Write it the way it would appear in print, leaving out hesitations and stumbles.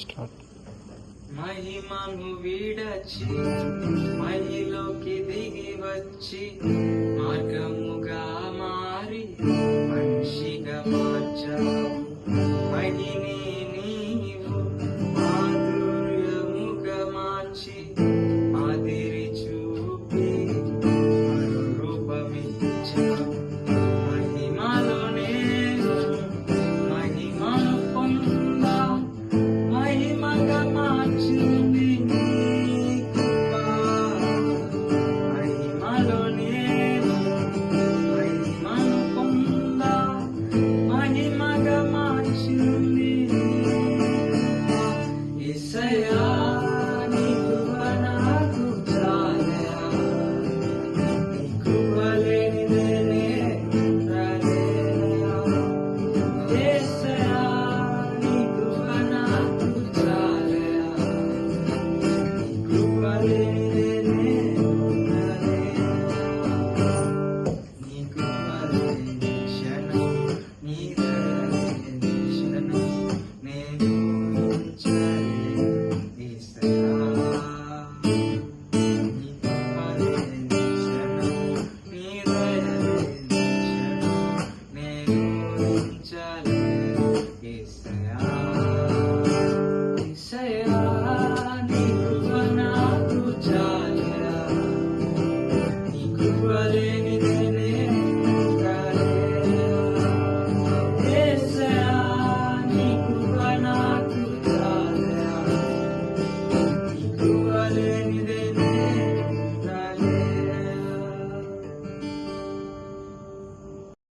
Start. మహిమను విడచి మహిలోకి దిగి వచ్చి మార్గముగా మారి మనిషిగా మార్చావు. మహిని నీవు మాధుర్యముగా మార్చి మాదిరి చూపి రూపమిచ్చావు. మహిమలో నేను మహిమను పొందా మహిమగా మార్చింది నీ కృప. మహిమలో నేను మహిమను పొందా మహిమగా మార్చింది నీ కృప. యేసయ్యా నీ కృప నాకు చాలయా, నీ కృప లేనిదే ఉండలేనయా. యేసయ్యా నీ కృప నాకు చాలయా, నీ కృప లేనిదే ఉండలేనయా. నీ కృప లేని క్షణం, నీ దయ లేని క్షణం నేను ఊహించలేను. యేసయ్యా నీ కృప లేని క్షణం, నీ దయ లేని క్షణం నేను ఊహించలేను. యేసయ్యా